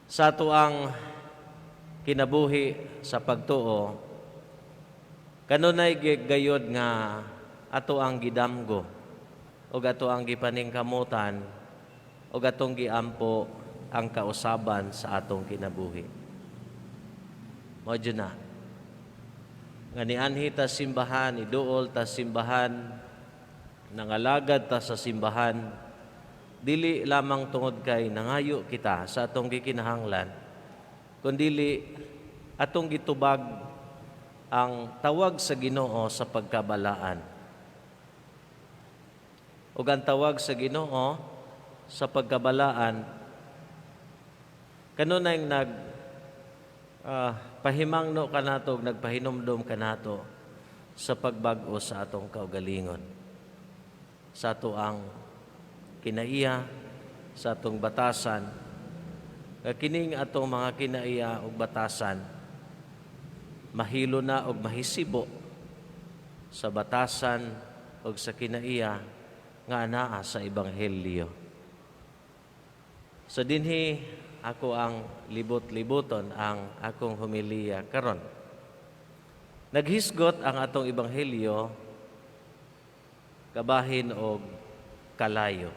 Sa ato ang kinabuhi sa pagtuo, kanunay gayod nga ato ang gidamgo o ato ang gipaningkamutan o atong giampo ang kausaban sa atong kinabuhi. Mao na nga nianhi ta simbahan, iduol ta simbahan, nangalagad ta sa simbahan, dili lamang tungod kay nangayo kita sa atong gikinahanglan, kundili atong gitubag ang tawag sa Ginoo sa pagkabalaan. Ug ang tawag sa Ginoo sa pagkabalaan kanunay pahimangno kanato ug nagpahinumdom kanato sa pagbag-o sa atong kaugalingon, sa ato ang kinaiya, sa atong batasan. Kining atong mga kinaiya ug batasan mahilo na og mahisibo sa batasan ug sa kinaiya nga anaa sa ebanghelyo. So dinhi ako ang libot-liboton ang akong homilya karon. Naghisgot ang atong ebanghelyo kabahin og kalayo.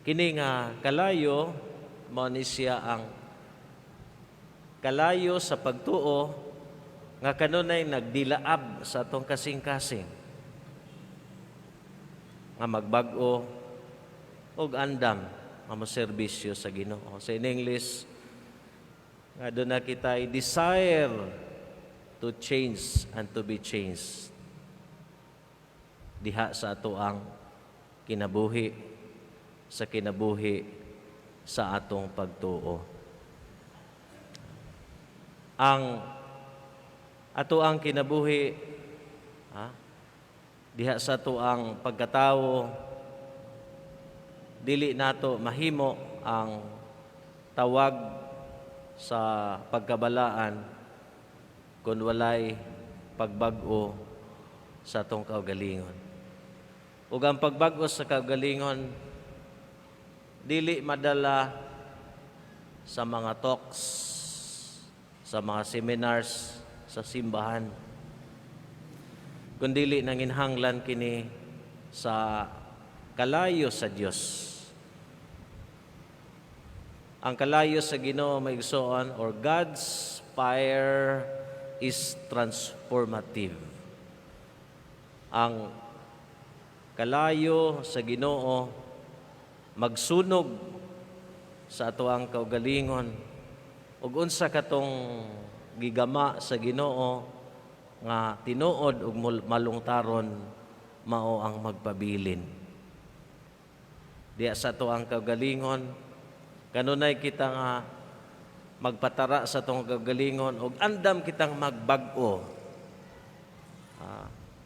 Kini nga kalayo mao ni siya ang kalayo sa pagtuo nga kanunay nagdilaab sa atong kasing-kasing nga magbag-o og andam nga moserbisyo sa Ginoo. Sa in English, nga doon na kita desire to change and to be changed. Diha sa ato ang kinabuhi, sa kinabuhi sa atong pagtuo. Ang ato ang kinabuhi, diha sa ato ang pagkatawo, dili nato mahimo ang tawag sa pagkabalaan kung walay pagbag-o sa atong kaugalingon. Ug ang pagbag-o sa kaugalingon dili madala sa mga talks, sa mga seminars sa simbahan, kundi nanginhanglan kini sa kalayo sa Dios. Ang kalayo sa Ginoo maigsoon, or God's fire is transformative. Ang kalayo sa Ginoo magsunog sa ato ang kaugalingon ug unsa katong gigama sa Ginoo nga tinuod ug malungtaron mao ang magpabilin. Diya sa ato ang kaugalingon kanunay kita nga magpatara sa atong kaugalingon ug andam kitang magbag-o.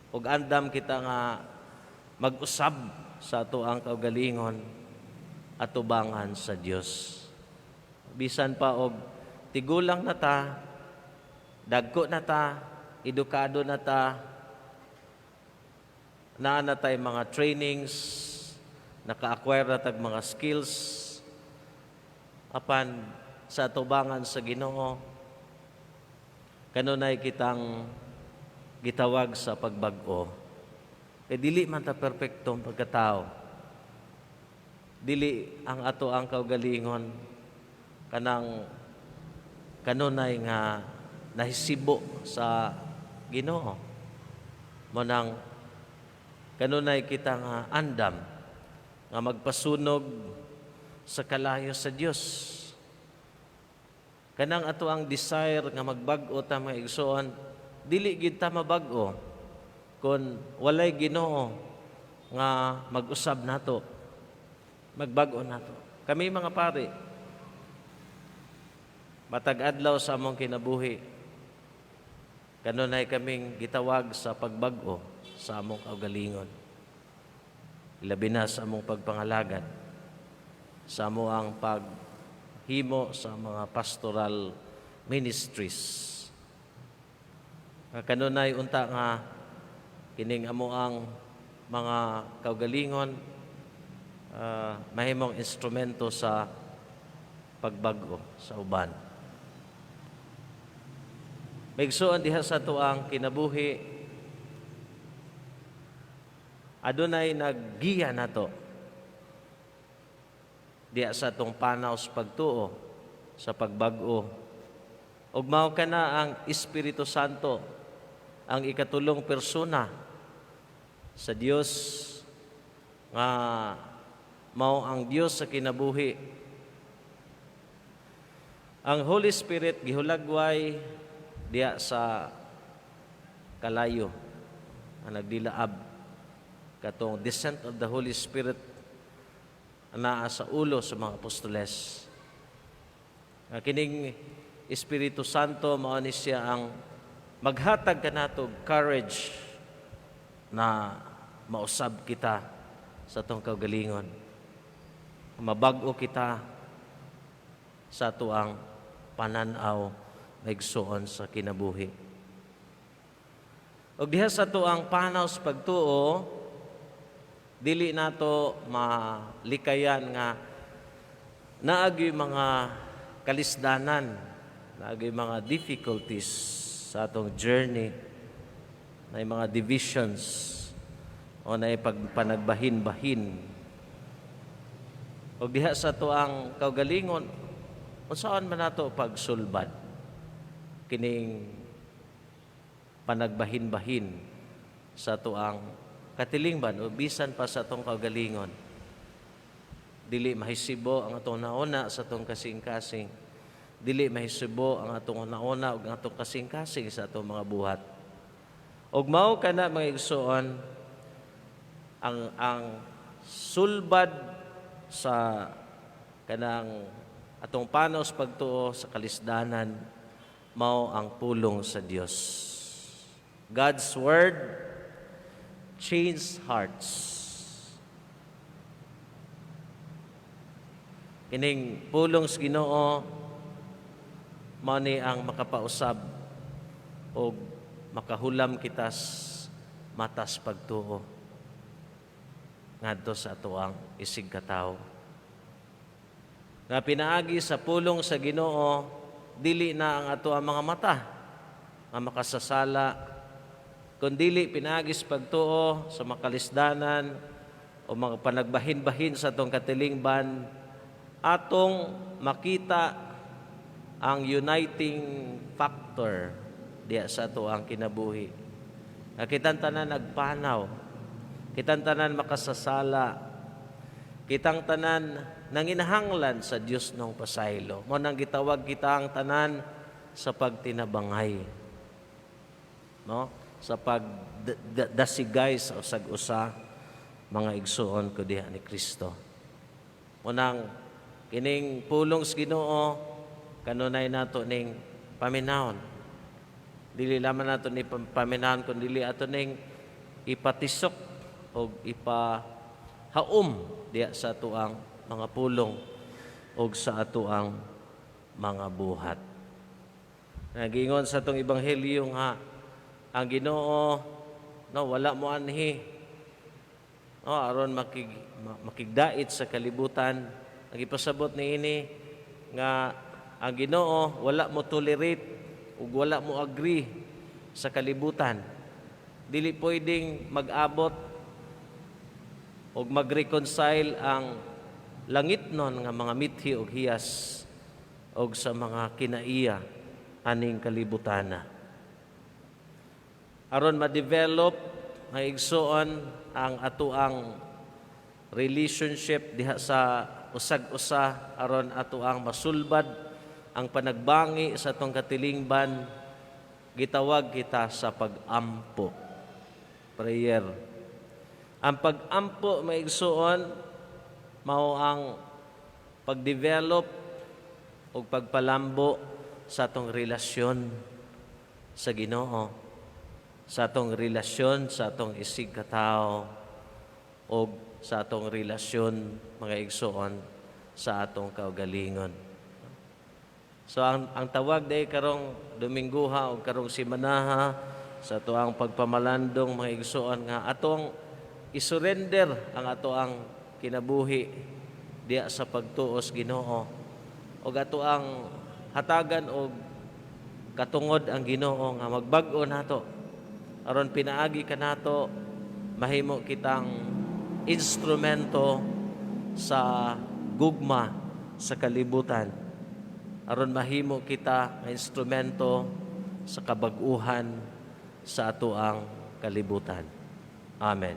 Ug andam kita nga mag-usab sa ato ang kaugalingon at tubangan sa Dios. Bisan pa og tigulang na ta, dagko na ta, edukado na ta, naa na tay mga trainings, naka-acquire na tag mga skills, apan sa tubangan sa Ginoo, kanunay kitang gitawag sa pagbag-o. Kaya dili man ta perpektong pagkatao. Dili ang ato ang kaugalingon kanunay nga nahisibo sa Ginoo. Manang kanunay kita nga andam nga magpasunog sa kalayo sa Dios. Kanang ato ang desire nga magbag-o ta mga igsoon, dili gid ta mabag-o kun walay Ginoo nga mag-usab nato, magbag-o nato. Kami mga pari, matag adlaw sa among kinabuhi, kanunay kaming gitawag sa pagbag-o sa among kaugalingon. Ilabi na sa among pagpangalagad, sa amo ang paghimo sa mga pastoral ministries. Kanunay unta nga kining amo ang mga kaugalingon mahimong instrumento sa pagbago sa uban. Maigsuon diha sa tuang kinabuhi, adunay naggiya nato diha sa tong panaw sa pagtuo sa pagbago. Ug mao kana ang Espiritu Santo, ang ikatulong persona sa Dios nga mao ang Dios sa kinabuhi. Ang Holy Spirit gihulagway diya sa kalayo ang nagdilaab katong descent of the Holy Spirit naa sa ulo sa mga apostoles. Kining Espiritu Santo mao ni siya ang maghatag kanato courage na mausab kita sa atong kaugalingon. Mabag-o kita sa tuang pananaw maigsuon sa kinabuhi. Og diha sa tuang panaw sa pagtuo, dili nato malikayan nga naagi mga kalisdanan, naagi mga difficulties sa atong journey, na mga divisions o na pagpanagbahin-bahin. O diha sa tuang kaugalingon, saan man nato pagsulbad kining panagbahin-bahin sa tuang katilingban o bisan pa sa atong kaugalingon. Dili mahisibo ang atong nauna sa atong kasing-kasing. Dili mahisibo ang atong nauna ug ang atong kasing-kasing sa atong mga buhat. Ug mao kana mga igsuon ang sulbad sa kanang atong panos pagtuo sa kalisdanan mao ang pulong sa Dios. God's word change hearts. Kining pulong sa Ginoo mao ni ang makapausab o makahulam kita matas pagtuo ngadto sa atuang isig katawo. Nga pinaagi sa pulong sa Ginoo, dili na ang atuang mga mata nga makasasala, kundili pinaagi sa pagtuo sa makalisdanan o mga panagbahin-bahin sa atong katilingban, atong makita ang uniting factor diya sa atuang kinabuhi. Kitang tanan nagpanaw, kitang tanan makasasala, kitang tanan nanginahanglan sa Dios nung pasaylo. Mo nang gitawag kita ang tanan sa pagtinabangay. No? Sa pagdasigay sa usag-usa mga igsuon ko diha ni Kristo. Mo nang kining pulong sa Ginoo kanunay nato ning paminawon. Dili lamang nato ni paminawon kundi dili ato ning ipatisok o ipahaom diya sa tuang mga pulong o sa atuang mga buhat. Nagingon sa itong Ebanghelyo nga ang Ginoo wala mo anhi aron makigdait sa kalibutan. Nagipasabot niini nga ang Ginoo wala mo tolerate ug wala mo agree sa kalibutan. Dili pwedeng mag-abot o mag-reconcile ang langitnon nga mga mithi o hiyas o sa mga kinaiya aning kalibutana. Aron ma-develop nga igsuon ang atuang relationship diha sa usag-usa, aron atuang masulbad ang panagbangi sa atong katilingban, gitawag kita sa pag-ampo. Prayer. Ang pag-ampo maigsuon mao ang pag-develop o pagpalambo sa atong relasyon sa Ginoo, sa atong relasyon sa atong isig katao o sa atong relasyon mga igsuon sa atong kaugalingon. So ang tawag day karong Domingguha o karong Simanaha sa atuang pagpamalandong mga igsuon nga atong isurrender ang atoang kinabuhi diya sa pagtuos Ginoo og ato ang hatagan og katungod ang Ginoo nga magbag-o nato aron pinaagi kanato mahimo kitang instrumento sa gugma sa kalibutan aron mahimo kita nga instrumento sa kabag-uhan sa atoang kalibutan. Amen.